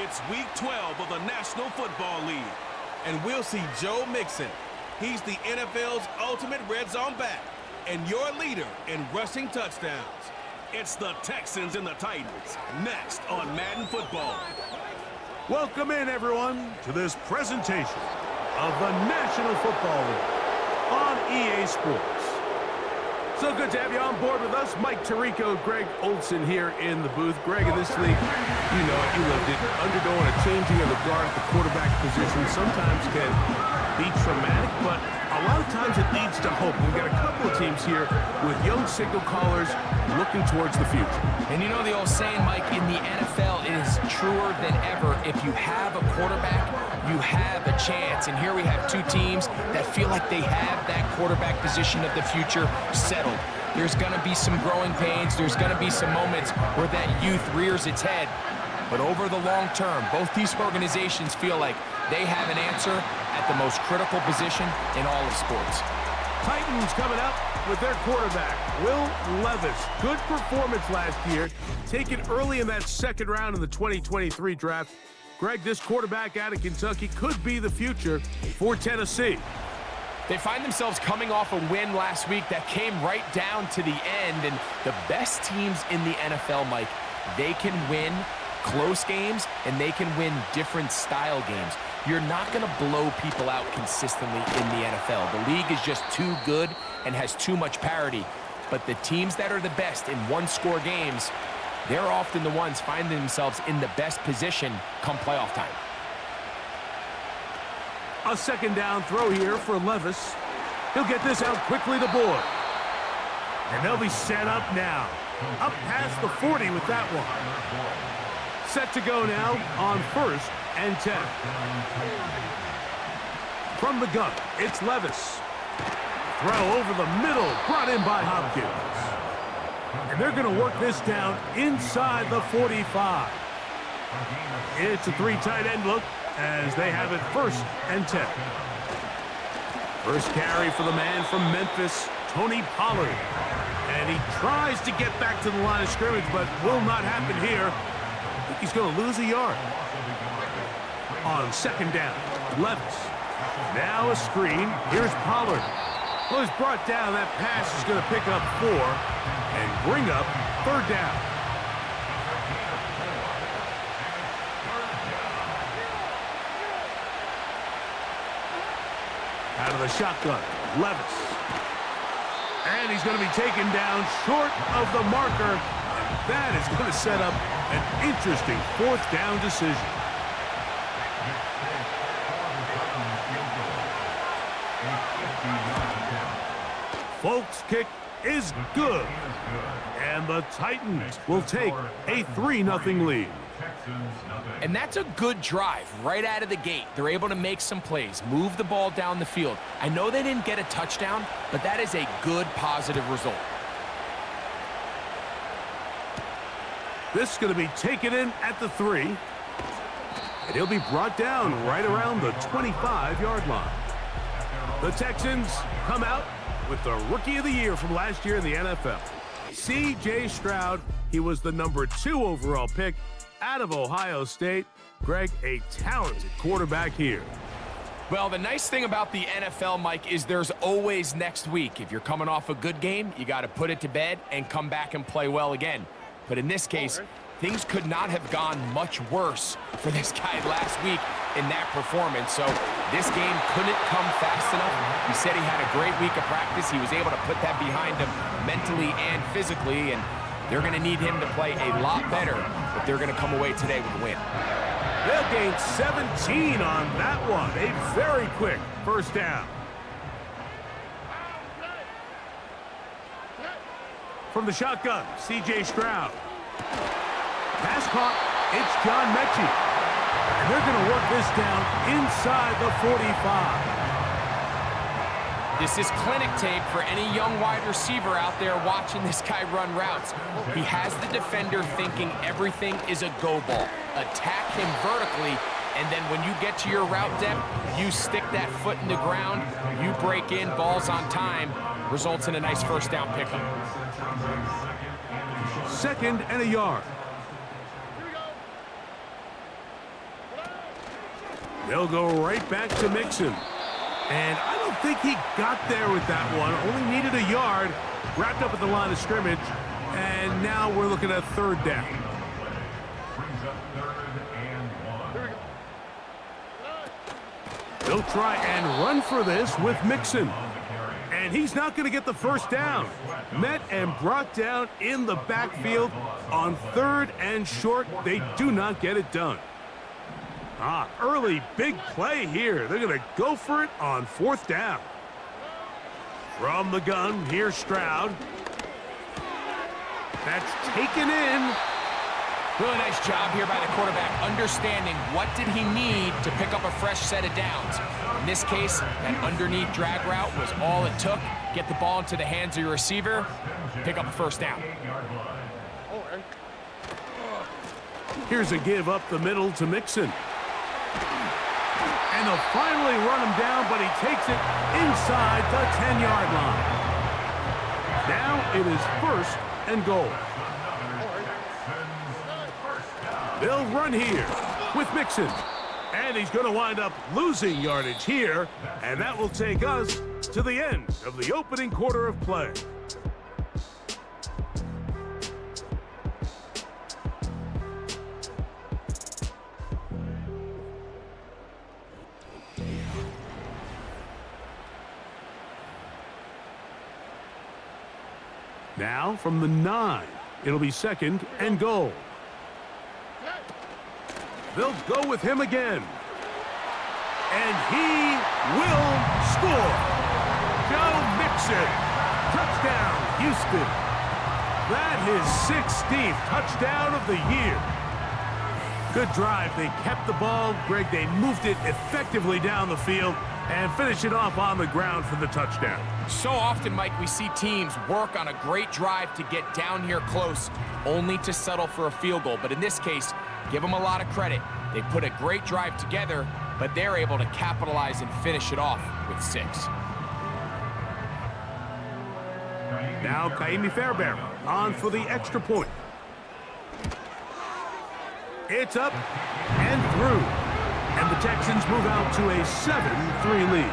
It's Week 12 of the National Football League. And we'll see Joe Mixon. He's the NFL's ultimate red zone back and your leader in rushing touchdowns. It's the Texans and the Titans, next on Madden Football. Welcome in, everyone, to this presentation of the National Football League on EA Sports. So good to have you on board with us. Mike Tirico, Greg Olson here in the booth. Greg, in this league, you know it, you lived it. Undergoing a changing of the guard at the quarterback position sometimes can be traumatic, but a lot of times it leads to hope. We've got a couple of teams here with young signal callers looking towards the future. And you know the old saying, Mike, in the NFL, it is truer than ever. If you have a quarterback, you have a chance. And here we have two teams that feel like they have that quarterback position of the future settled. There's going to be some growing pains. There's going to be some moments where that youth rears its head. But over the long term, both these organizations feel like they have an answer at the most critical position in all of sports. Titans coming up with their quarterback, Will Levis. Good performance last year, taken early in that second round of the 2023 draft. Greg, this quarterback out of Kentucky could be the future for Tennessee. They find themselves coming off a win last week that came right down to the end, and the best teams in the NFL, Mike, they can win close games and they can win different style games. You're not going to blow people out consistently in the NFL. The league is just too good and has too much parity. But the teams that are the best in one-score games, they're often the ones finding themselves in the best position come playoff time. A second down throw here for Levis. He'll get this out quickly to board. And they'll be set up now. Up past the 40 with that one. Set to go now on 1st and 10. From the gun, it's Levis. Throw over the middle, brought in by Hopkins. And they're going to work this down inside the 45. It's a three tight end look as they have it 1st and 10. First carry for the man from Memphis, Tony Pollard. And he tries to get back to the line of scrimmage, but will not happen here. He's going to lose a yard. On second down, Levis. Now a screen. Here's Pollard. Well, he's brought down. That pass is going to pick up 4 and bring up 3rd down. Out of the shotgun, Levis. And he's going to be taken down short of the marker. And that is going to set up an interesting 4th down decision. Folks' kick is good. And the Titans will take a 3-0 lead. And that's a good drive right out of the gate. They're able to make some plays, move the ball down the field. I know they didn't get a touchdown, but that is a good, positive result. This is going to be taken in at the 3. And he'll be brought down right around the 25-yard line. The Texans come out with the Rookie of the Year from last year in the NFL. C.J. Stroud, he was the number 2 overall pick out of Ohio State. Greg, a talented quarterback here. Well, the nice thing about the NFL, Mike, is there's always next week. If you're coming off a good game, you got to put it to bed and come back and play well again. But in this case, things could not have gone much worse for this guy last week in that performance. So this game couldn't come fast enough. He said he had a great week of practice. He was able to put that behind him mentally and physically, and they're going to need him to play a lot better if they're going to come away today with a win. They'll gain 17 on that one. A very quick 1st down. From the shotgun, C.J. Stroud. Pass caught. It's John Mechie. And they're going to work this down inside the 45. This is clinic tape for any young wide receiver out there watching this guy run routes. He has the defender thinking everything is a go ball. Attack him vertically, and then when you get to your route depth, you stick that foot in the ground, you break in, balls on time, results in a nice 1st down pickup. 2nd and a yard. They'll go right back to Mixon. And I don't think he got there with that one. Only needed a yard. Wrapped up at the line of scrimmage. And now we're looking at third down. They'll try and run for this with Mixon. And he's not going to get the first down. Met and brought down in the backfield on third and short. They do not get it done. Early big play here. They're going to go for it on fourth down. From the gun, here's Stroud. That's taken in. Really nice job here by the quarterback, understanding what did he need to pick up a fresh set of downs. In this case, that underneath drag route was all it took. Get the ball into the hands of your receiver, pick up a first down. Here's a give up the middle to Mixon. And they'll finally run him down, but he takes it inside the 10-yard line. Now it is first and goal. They'll run here with Mixon. And he's going to wind up losing yardage here. And that will take us to the end of the opening quarter of play. Now from the 9, it'll be second and goal. They'll go with him again. And he will score. Joe Mixon. Touchdown, Houston. That is 16th touchdown of the year. Good drive. They kept the ball. Greg, they moved it effectively down the field and finish it off on the ground for the touchdown. So often, Mike, we see teams work on a great drive to get down here close, only to settle for a field goal. But in this case, give them a lot of credit. They put a great drive together, but they're able to capitalize and finish it off with 6. Now Kaimi Fairbairn on for the extra point. It's up and through. And the Texans move out to a 7-3 lead.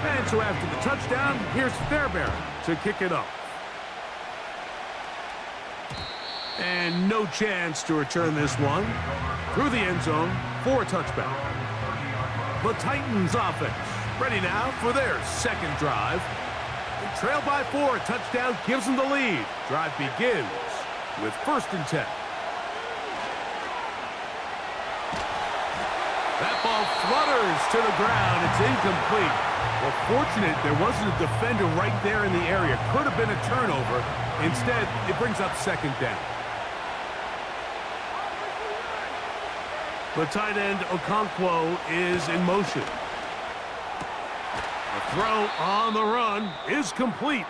And so after the touchdown, here's Fairbairn to kick it off. And no chance to return this one through the end zone for a touchback. The Titans offense ready now for their second drive. They trail by 4. Touchdown gives them the lead. Drive begins with first and 10. That ball flutters to the ground. It's incomplete. Well, fortunate there wasn't a defender right there in the area. Could have been a turnover. Instead, it brings up second down. The tight end, Okonkwo, is in motion. The throw on the run is complete.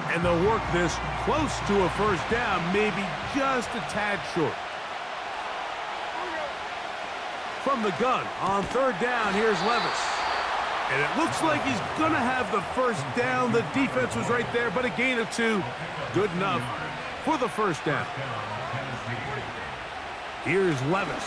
And they'll work this close to a first down, maybe just a tad short. From the gun on third down, here's Levis. And it looks like he's going to have the first down. The defense was right there, but a gain of 2. Good enough for the first down. Here's Levis.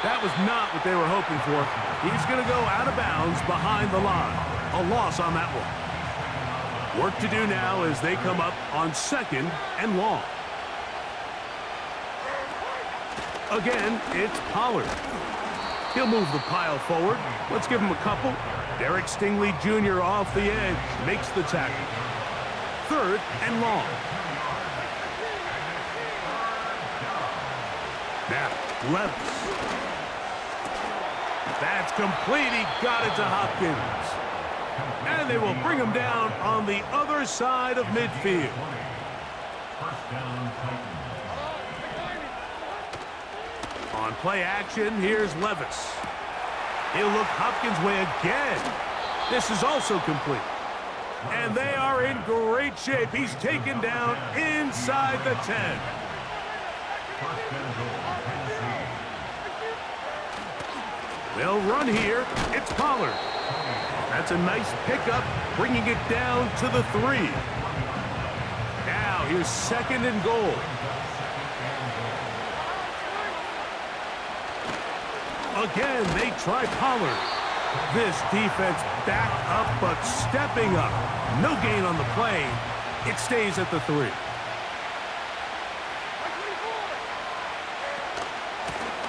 That was not what they were hoping for. He's going to go out of bounds behind the line. A loss on that one. Work to do now as they come up on second and long. Again, it's Pollard. He'll move the pile forward. Let's give him a couple. Derek Stingley Jr. off the edge makes the tackle. Third and long. Now, Levis. That's complete. He got it to Hopkins. And they will bring him down on the other side of midfield. On play action, here's Levis. He'll look Hopkins' way again. This is also complete. And they are in great shape. He's taken down inside the 10. They'll run here. It's Pollard. That's a nice pickup, bringing it down to the 3. Now here's second and goal. Again, they try Pollard. This defense back up, but stepping up. No gain on the play. It stays at the 3.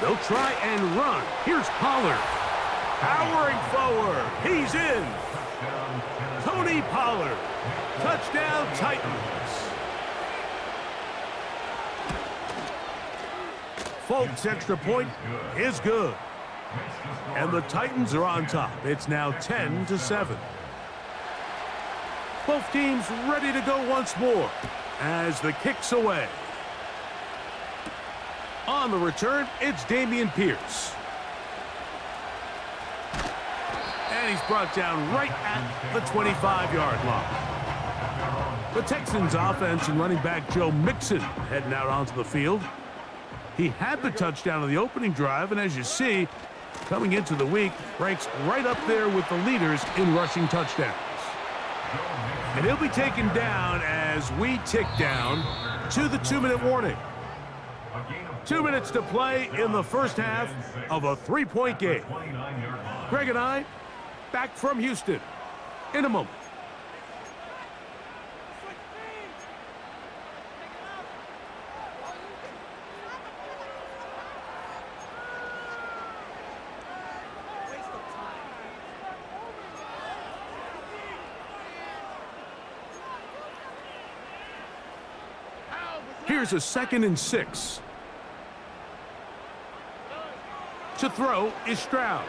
They'll try and run. Here's Pollard. Powering forward. He's in. Tony Pollard. Touchdown, Titans. Folks, extra point is good. And the Titans are on top. It's now 10-7. Both teams ready to go once more as the kick's away. On the return, it's Dameon Pierce. And he's brought down right at the 25-yard line. The Texans offense and running back Joe Mixon heading out onto the field. He had the touchdown on the opening drive, and as you see, coming into the week, ranks right up there with the leaders in rushing touchdowns. And he'll be taken down as we tick down to the 2-minute warning. 2 minutes to play in the first half of a 3-point game. Greg and I, back from Houston in a moment. Here's a 2nd and 6. To throw is Stroud.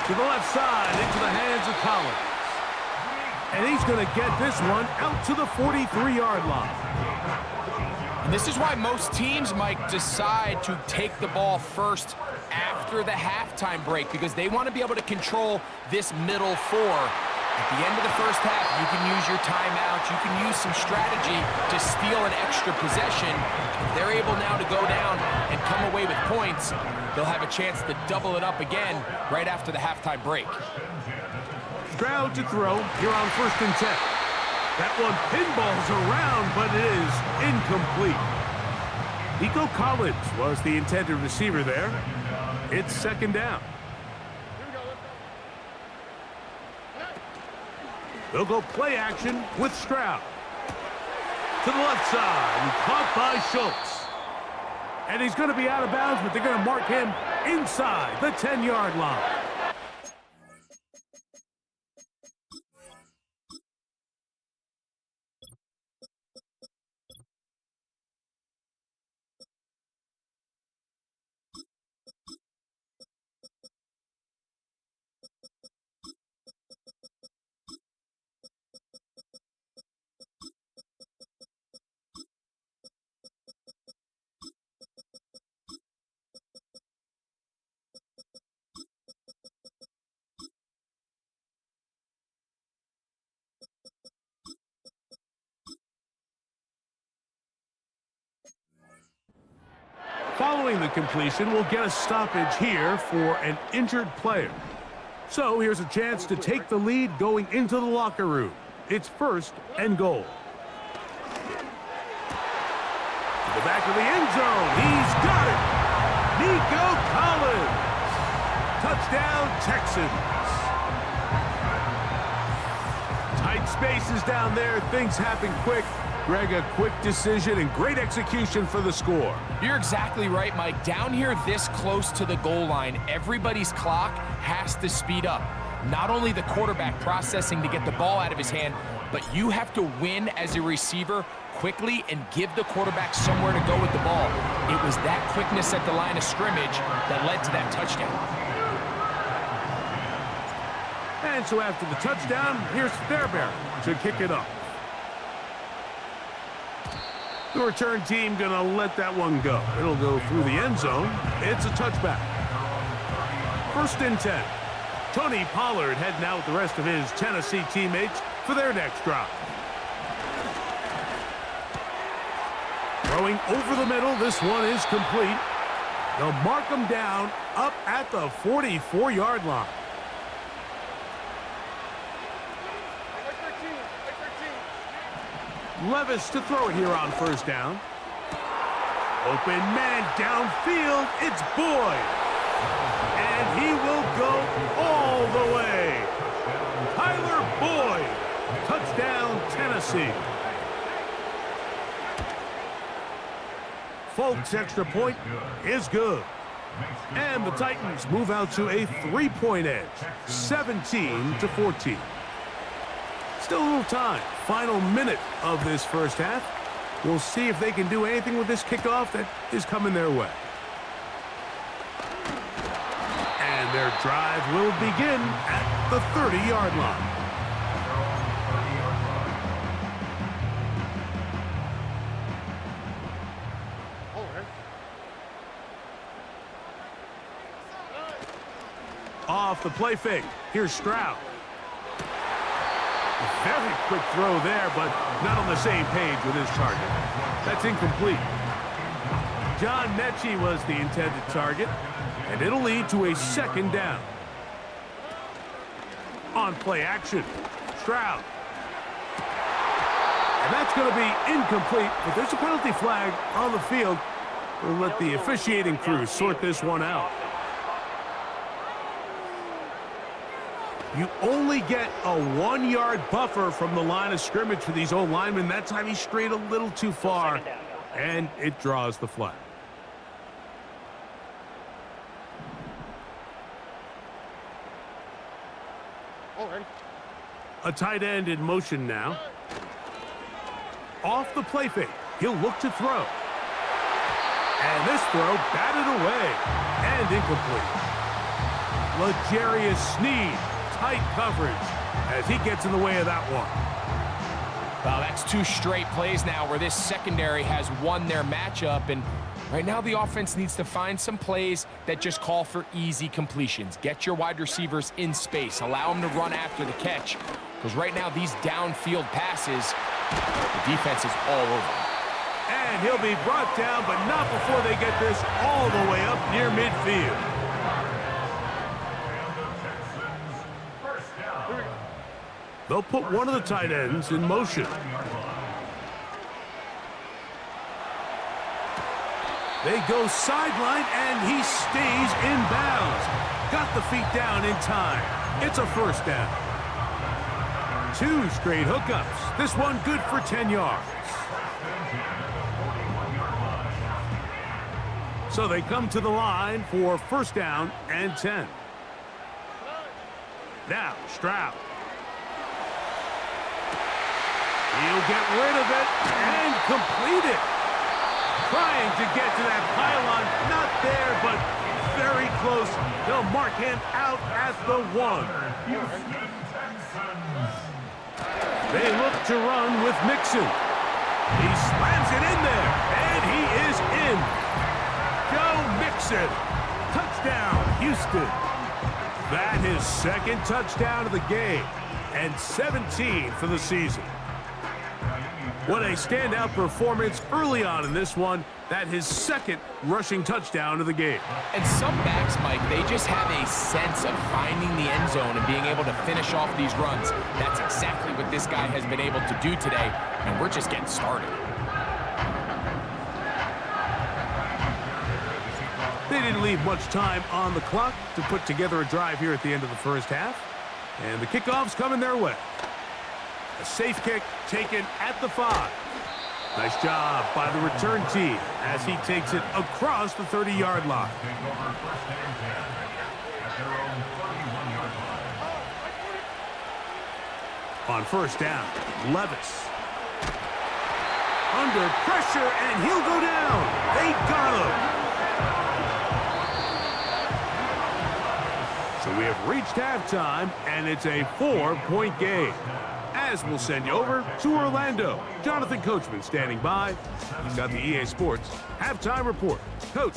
To the left side, into the hands of Collins. And he's going to get this one out to the 43-yard line. And this is why most teams might decide to take the ball first after the halftime break, because they want to be able to control this middle 4. At the end of the first half, you can use your timeout. You can use some strategy to steal an extra possession. If they're able now to go down and come away with points, they'll have a chance to double it up again right after the halftime break. Stroud to throw here on 1st and 10. That one pinballs around, but it is incomplete. Nico Collins was the intended receiver there. It's 2nd down. They'll go play action with Stroud. To the left side, caught by Schultz. And he's going to be out of bounds, but they're going to mark him inside the 10-yard line. Following the completion, we'll get a stoppage here for an injured player. So here's a chance to take the lead going into the locker room. It's 1st and goal. To the back of the end zone. He's got it. Nico Collins. Touchdown, Texans. Tight spaces down there. Things happen quick. Greg, a quick decision and great execution for the score. You're exactly right, Mike. Down here this close to the goal line, everybody's clock has to speed up. Not only the quarterback processing to get the ball out of his hand, but you have to win as a receiver quickly and give the quarterback somewhere to go with the ball. It was that quickness at the line of scrimmage that led to that touchdown. And so after the touchdown, here's Fairbairn to kick it up. The return team going to let that one go. It'll go through the end zone. It's a touchback. 1st and 10. Tony Pollard heading out with the rest of his Tennessee teammates for their next drive. Throwing over the middle. This one is complete. They'll mark him down up at the 44-yard line. Levis to throw it here on 1st down. Open man downfield. It's Boyd. And he will go all the way. Tyler Boyd. Touchdown, Tennessee. Folks' extra point is good. And the Titans move out to a 3-point edge, 17-14. Still a little time. Final minute of this first half. We'll see if they can do anything with this kickoff that is coming their way. And their drive will begin at the 30-yard line. Off the play fake. Here's Stroud. Very quick throw there, but not on the same page with his target. That's incomplete. John Mechie was the intended target, and it'll lead to a second down. On play action, Stroud. And that's going to be incomplete, but there's a penalty flag on the field. We'll let the officiating crew sort this one out. You only get a 1-yard buffer from the line of scrimmage for these old linemen. That time he strayed a little too far, and it draws the flag. A tight end in motion now. Off the play fake. He'll look to throw. And this throw batted away and incomplete. L'Jarius Sneed. Tight coverage as he gets in the way of that one. Well, that's 2 straight plays now where this secondary has won their matchup, and right now the offense needs to find some plays that just call for easy completions. Get your wide receivers in space. Allow them to run after the catch, because right now these downfield passes, the defense is all over. And he'll be brought down, but not before they get this all the way up near midfield. They'll put one of the tight ends in motion. They go sideline, and he stays in bounds. Got the feet down in time. It's a first down. 2 straight hookups. This one good for 10 yards. So they come to the line for first down and 10. Now, Stroud. He'll get rid of it and complete it. Trying to get to that pylon. Not there, but very close. They'll mark him out at the 1. They look to run with Mixon. He slams it in there, and he is in. Joe Mixon. Touchdown, Houston. That is second touchdown of the game, and 17 for the season. What a standout performance early on in this one. That his second rushing touchdown of the game. And some backs, Mike, they just have a sense of finding the end zone and being able to finish off these runs. That's exactly what this guy has been able to do today, and we're just getting started. They didn't leave much time on the clock to put together a drive here at the end of the first half. And the kickoff's coming their way. A safe kick taken at the 5. Nice job by the return team as he takes it across the 30-yard line. On first down, Levis. Under pressure, and he'll go down. They got him. So we have reached halftime, and it's a 4-point game. As we'll send you over to Orlando. Jonathan Coachman standing by. He's got the EA Sports halftime report. Coach.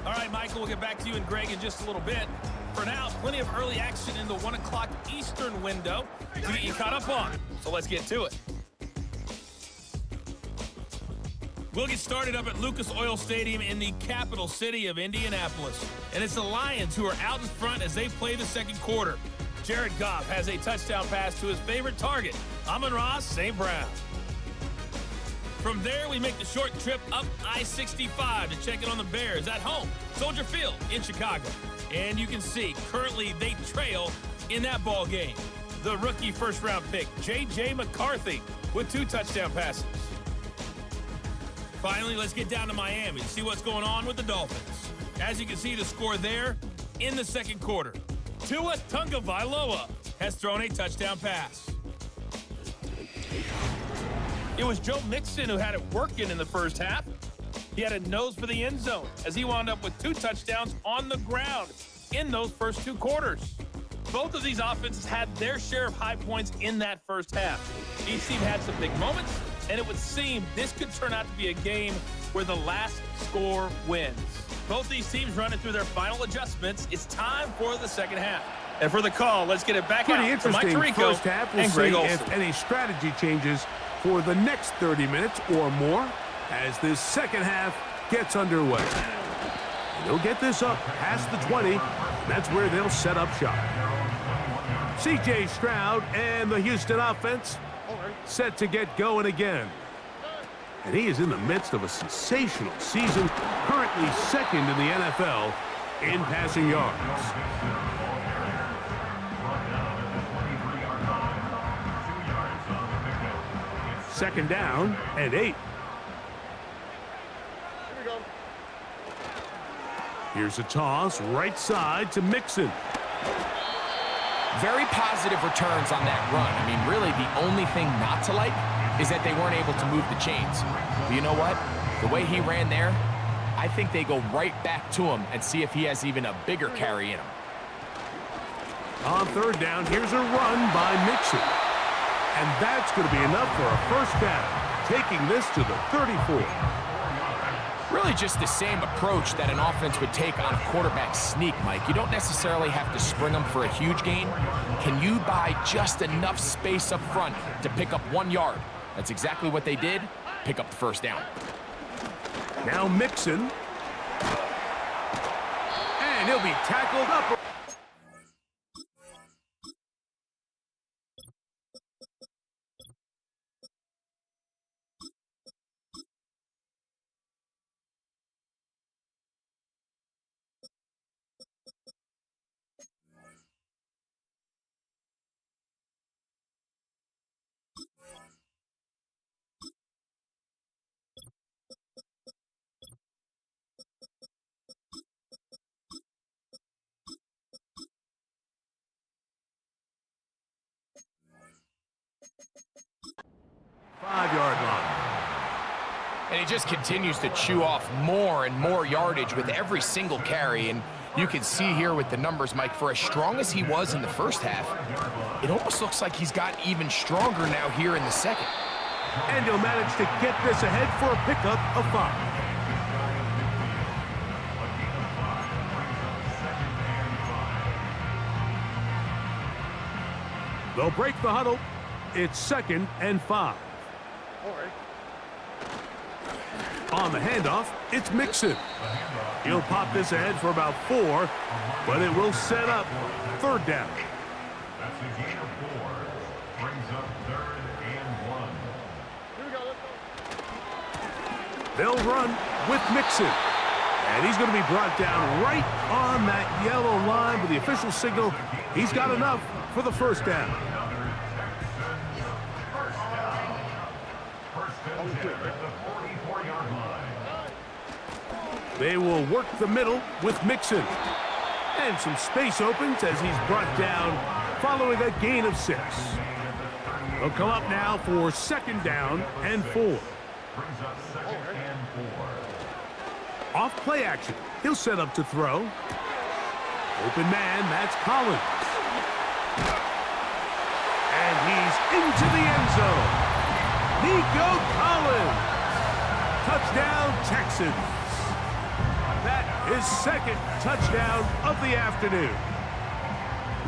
All right, Michael, we'll get back to you and Greg in just a little bit. For now, plenty of early action in the 1 o'clock Eastern window to get you caught up on. So let's get to it. We'll get started up at Lucas Oil Stadium in the capital city of Indianapolis. And it's the Lions who are out in front as they play the second quarter. Jared Goff has a touchdown pass to his favorite target, Amon-Ra St. Brown. From there, we make the short trip up I-65 to check in on the Bears at home, Soldier Field in Chicago. And you can see, currently they trail in that ball game. The rookie first-round pick, J.J. McCarthy, with 2 touchdown passes. Finally, let's get down to Miami to see what's going on with the Dolphins. As you can see, the score there in the second quarter. Tua Tagovailoa has thrown a touchdown pass. It was Joe Mixon who had it working in the first half. He had a nose for the end zone as he wound up with 2 touchdowns on the ground in those first 2 quarters. Both of these offenses had their share of high points in that first half. Each team had some big moments, and it would seem this could turn out to be a game where the last score wins. Both these teams running through their final adjustments. It's time for the second half. And for the call, let's get it back Pretty out to Mike interesting Tirico first half. We'll and Greg see Olsen. if any strategy changes for the next 30 minutes or more as this second half gets underway. They'll get this up past the 20. That's where they'll set up shop. C.J. Stroud and the Houston offense set to get going again. And he is in the midst of a sensational season, currently second in the NFL in passing yards. Second down and 8. Here's a toss right side to Mixon. Very positive returns on that run. I mean, really, the only thing not to like is that they weren't able to move the chains. But you know what? The way he ran there, I think they go right back to him and see if he has even a bigger carry in him. On third down, here's a run by Mixon. And that's going to be enough for a first down, taking this to the 34. Really just the same approach that an offense would take on a quarterback sneak, Mike. You don't necessarily have to spring them for a huge gain. Can you buy just enough space up front to pick up 1 yard? That's exactly what they did. Pick up the first down. Now Mixon. And he'll be tackled up. Five-yard line. And he just continues to chew off more and more yardage with every single carry. And you can see here with the numbers, Mike, for as strong as he was in the first half, it almost looks like he's got even stronger now here in the second. And he'll manage to get this ahead for a pickup of 5. They'll break the huddle. It's 2nd and 5. On the handoff, it's Mixon. He'll pop this ahead for about 4, but it will set up 3rd down. That's a gain of 4. Brings up 3rd and 1. They'll run with Mixon. And he's going to be brought down right on that yellow line with the official signal. He's got enough for the 1st down. They will work the middle with Mixon. And some space opens as he's brought down following a gain of 6. They'll come up now for 2nd down and 4. Brings up 2nd and 4. Off play action. He'll set up to throw. Open man, that's Collins. And he's into the end zone. Nico Collins. Touchdown, Texans. That is 2nd touchdown of the afternoon.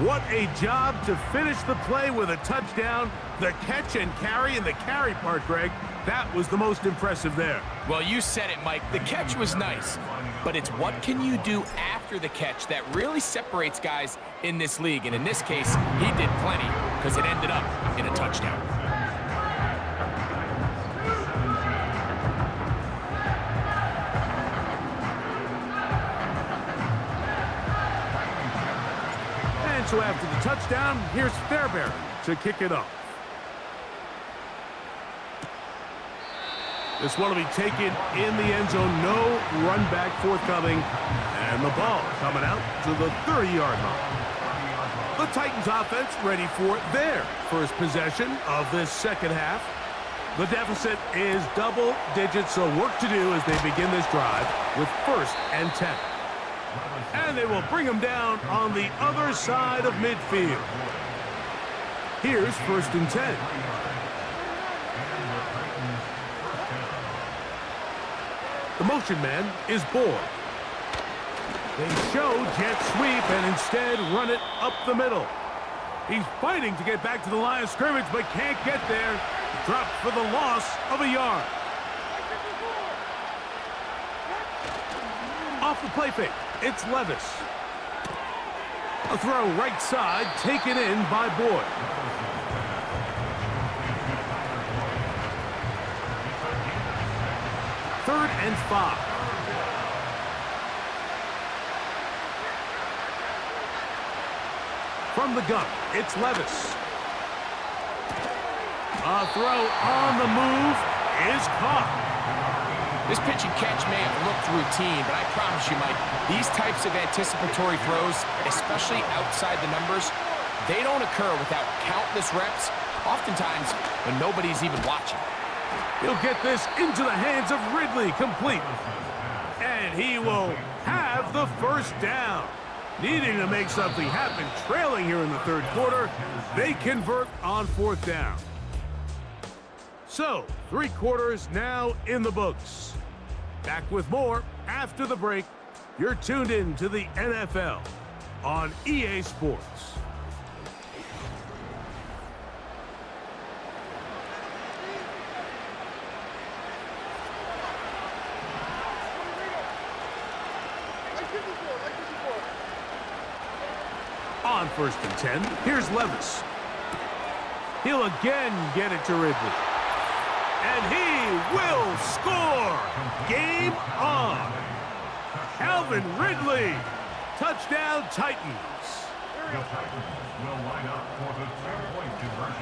What a job to finish the play with a touchdown. The catch and carry, and the carry part, Greg, that was the most impressive there. Well, you said it, Mike. The catch was nice, but it's what can you do after the catch that really separates guys in this league. And in this case, he did plenty because it ended up in a touchdown. So after the touchdown, here's Fairbairn to kick it off. This one will be taken in the end zone. No run back forthcoming. And the ball coming out to the 30-yard line. The Titans offense ready for their first possession of this second half. The deficit is double digits, so work to do as they begin this drive with 1st and 10. And they will bring them down on the other side of midfield. Here's 1st and 10. The motion man is Boyd. They show jet sweep and instead run it up the middle. He's fighting to get back to the line of scrimmage, but can't get there. Dropped for the loss of a yard. Off the play fake, it's Levis. A throw right side, taken in by Boyd. 3rd and 5. From the gun, it's Levis. A throw on the move is caught. This pitch and catch may have looked routine, but I promise you, Mike, these types of anticipatory throws, especially outside the numbers, they don't occur without countless reps, oftentimes when nobody's even watching. He'll get this into the hands of Ridley, complete. And he will have the 1st down. Needing to make something happen, trailing here in the 3rd quarter, they convert on 4th down. So, 3 quarters now in the books. Back with more after the break. You're tuned in to the NFL on EA Sports. On 1st and 10, here's Levis. He'll again get it to Ridley. And he will score! Game on! Calvin Ridley! Touchdown Titans!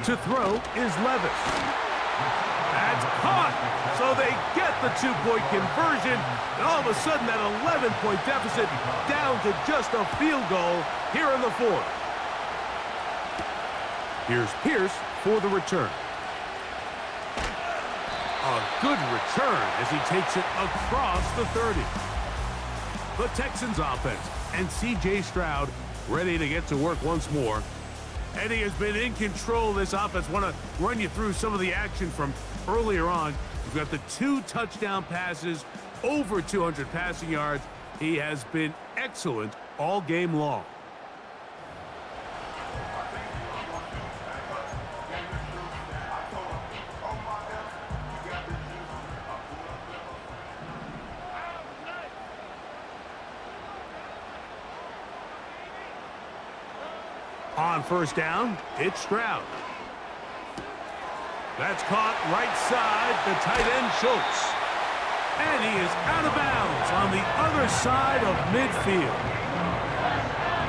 To throw is Levis. That's caught! So they get the 2-point conversion, and all of a sudden that 11-point deficit down to just a field goal here in the 4th. Here's Pierce for the return. A good return as he takes it across the 30. The Texans offense and C.J. Stroud ready to get to work once more. And he has been in control of this offense. Want to run you through some of the action from earlier on. We've got the 2 touchdown passes, over 200 passing yards. He has been excellent all game long. On 1st down, it's Stroud. That's caught right side, the tight end Schultz. And he is out of bounds on the other side of midfield.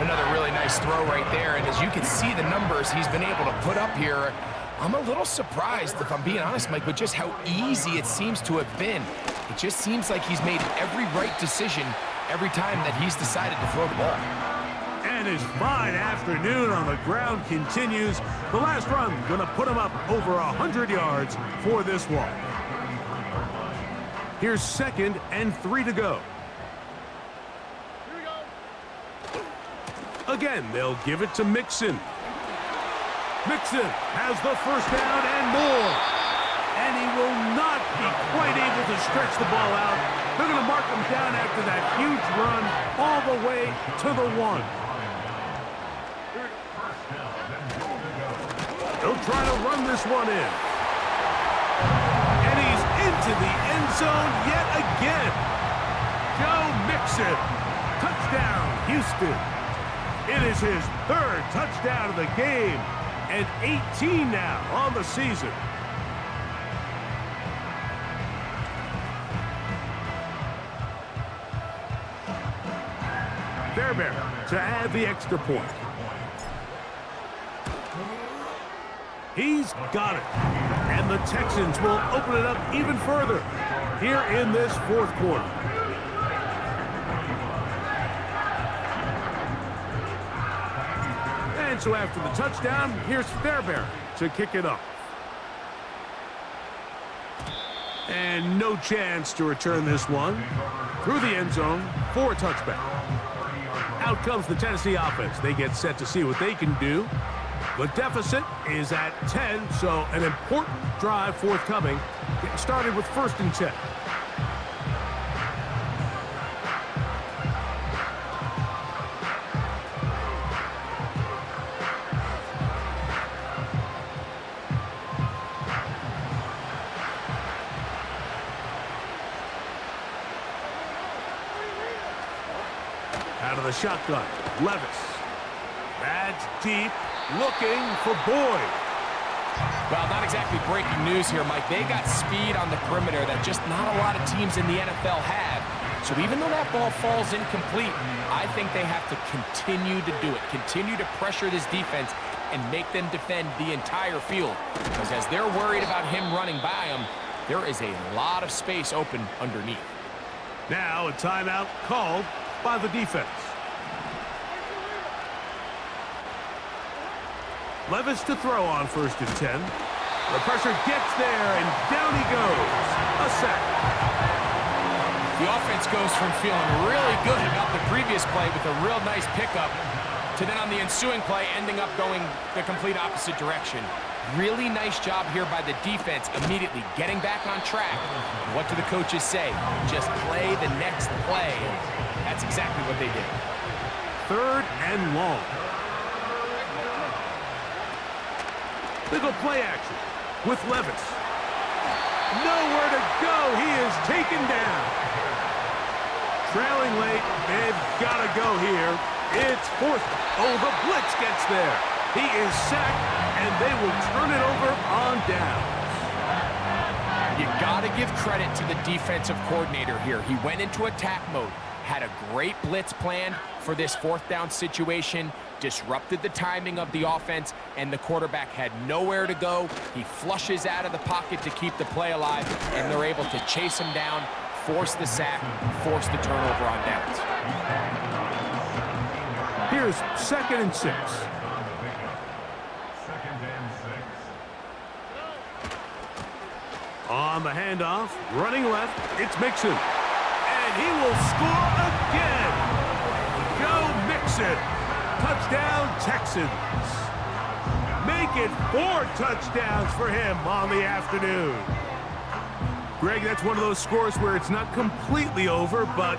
Another really nice throw right there, and as you can see the numbers he's been able to put up here, I'm a little surprised, if I'm being honest, Mike, with just how easy it seems to have been. It just seems like he's made every right decision every time that he's decided to throw the ball. And his fine afternoon on the ground continues. The last run going to put him up over 100 yards for this one. Here's 2nd and 3 to go. Again, they'll give it to Mixon. Mixon has the 1st down and more. And he will not be quite able to stretch the ball out. They're going to mark him down after that huge run all the way to the 1. They'll try to run this one in. And he's into the end zone yet again. Joe Mixon. Touchdown, Houston. It is his 3rd touchdown of the game and 18 now on the season. Fairbairn to add the extra point. He's got it. And the Texans will open it up even further here in this fourth quarter. And so after the touchdown, here's Fairbairn to kick it up. And no chance to return this one through the end zone for a touchback. Out comes the Tennessee offense. They get set to see what they can do. The deficit is at 10, so an important drive forthcoming. Getting started with 1st and 10. Out of the shotgun, Levis. That's deep, looking for Boyd. Well, not exactly breaking news here, Mike. They got speed on the perimeter that just not a lot of teams in the NFL have. So even though that ball falls incomplete, I think they have to continue to do it. Continue to pressure this defense and make them defend the entire field. Because as they're worried about him running by them, there is a lot of space open underneath. Now a timeout called by the defense. Levis to throw on 1st and 10. The pressure gets there, and down he goes. A sack. The offense goes from feeling really good about the previous play with a real nice pickup to then on the ensuing play ending up going the complete opposite direction. Really nice job here by the defense immediately getting back on track. What do the coaches say? Just play the next play. That's exactly what they did. 3rd and long. They go play action with Levis. Nowhere to go. He is taken down. Trailing late. They've got to go here. It's 4th. Oh, the blitz gets there. He is sacked, and they will turn it over on downs. You got to give credit to the defensive coordinator here. He went into attack mode, had a great blitz plan for this 4th down situation, disrupted the timing of the offense, and the quarterback had nowhere to go. He flushes out of the pocket to keep the play alive, and they're able to chase him down, force the sack, force the turnover on downs. Here's 2nd and 6. On the handoff, running left, it's Mixon. And he will score again. Go Mixon. Touchdown, Texans. Make it 4 touchdowns for him on the afternoon. Greg, that's one of those scores where it's not completely over, but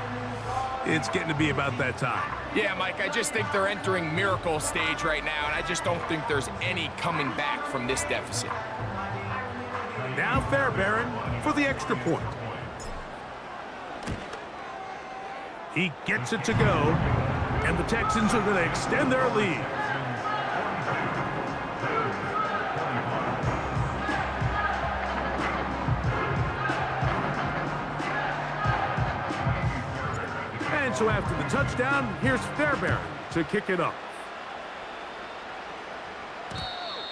it's getting to be about that time. Yeah, Mike, I just think they're entering miracle stage right now, and I just don't think there's any coming back from this deficit. Now Fairbairn for the extra point. He gets it to go, and the Texans are going to extend their lead. And so after the touchdown, here's Fairbairn to kick it up.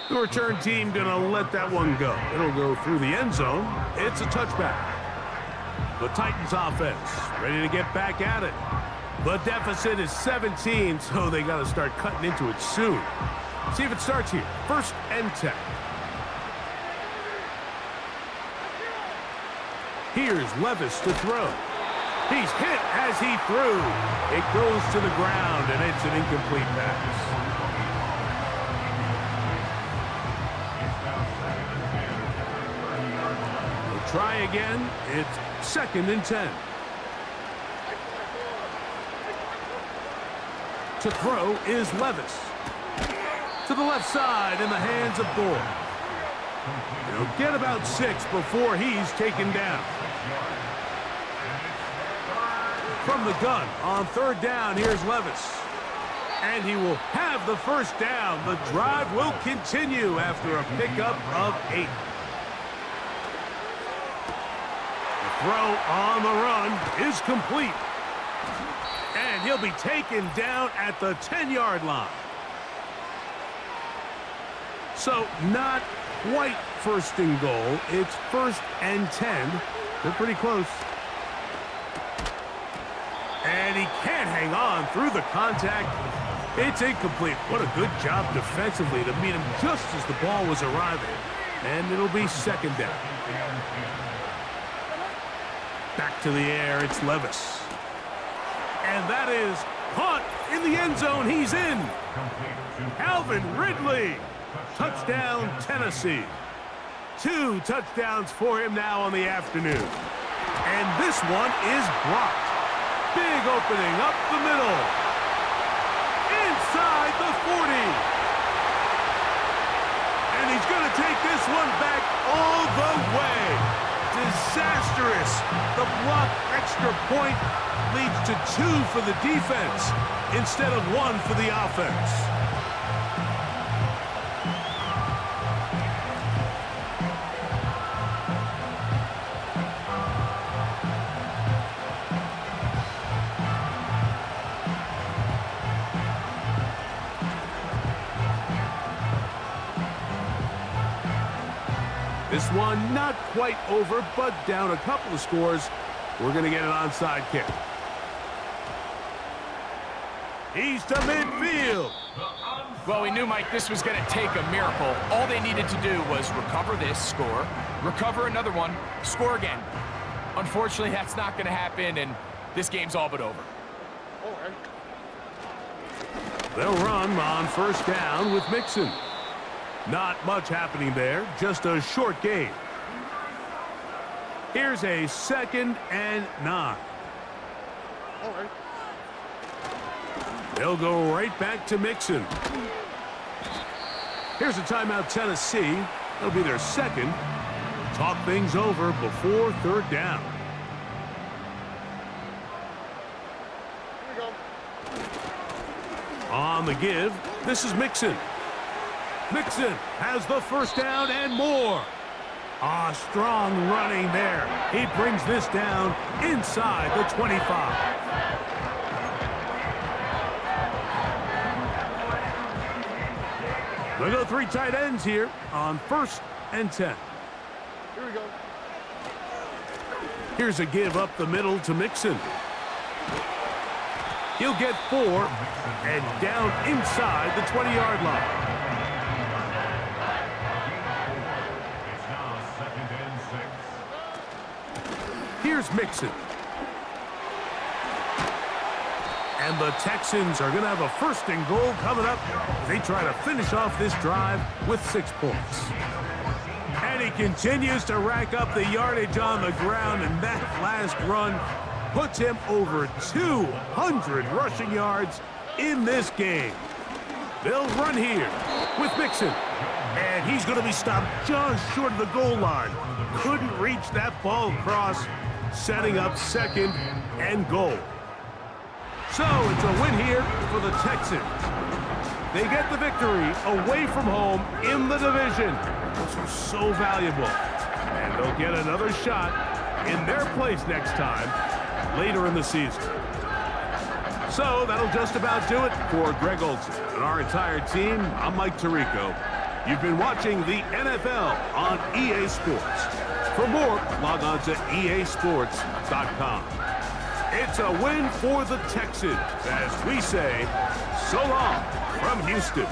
The return team going to let that one go. It'll go through the end zone. It's a touchback. The Titans offense ready to get back at it. The deficit is 17, so they got to start cutting into it soon. See if it starts here. 1st and 10. Here's Levis to throw. He's hit as he threw. It goes to the ground, and it's an incomplete pass. Try again. It's 2nd and 10. To throw is Levis. To the left side in the hands of Boyd. He'll get about 6 before he's taken down. From the gun on 3rd down, here's Levis. And he will have the 1st down. The drive will continue after a pickup of 8. Throw on the run is complete. And he'll be taken down at the 10-yard line. So not quite first and goal. It's 1st and 10. They're pretty close. And he can't hang on through the contact. It's incomplete. What a good job defensively to meet him just as the ball was arriving. And it'll be 2nd down. Back to the air, it's Levis. And that is caught in the end zone. He's in. Calvin Ridley. Touchdown, Tennessee. 2 touchdowns for him now on the afternoon. And this one is blocked. Big opening up the middle. Inside the 40. And he's going to take this one back all the way. Disastrous. The blocked extra point leads to 2 for the defense instead of 1 for the offense. This one not quite over, but down a couple of scores. We're going to get an onside kick. He's to midfield. Well, we knew, Mike, this was going to take a miracle. All they needed to do was recover this, score, recover another one, score again. Unfortunately, that's not going to happen, and this game's all but over. They'll run on 1st down with Mixon. Not much happening there, just a short gain. Here's a 2nd and 9. They'll go right back to Mixon. Here's a timeout, Tennessee. It'll be their 2nd. Talk things over before 3rd down. On the give, this is Mixon. Mixon has the 1st down and more. Strong running there. He brings this down inside the 25. They'll go 3 tight ends here on 1st and 10. Here we go. Here's a give up the middle to Mixon. He'll get 4 and down inside the 20-yard line. Here's Mixon. And the Texans are going to have a 1st and goal coming up as they try to finish off this drive with 6 points. And he continues to rack up the yardage on the ground, and that last run puts him over 200 rushing yards in this game. They'll run here with Mixon. And he's going to be stopped just short of the goal line. Couldn't reach that ball across, setting up 2nd and goal. So it's a win here for the Texans. They get the victory away from home in the division, which was so valuable. And they'll get another shot in their place next time later in the season. So that'll just about do it for Greg Olsen and our entire team. I'm Mike Tirico. You've been watching the NFL on EA Sports. For more, log on to easports.com. It's a win for the Texans as we say so long from Houston.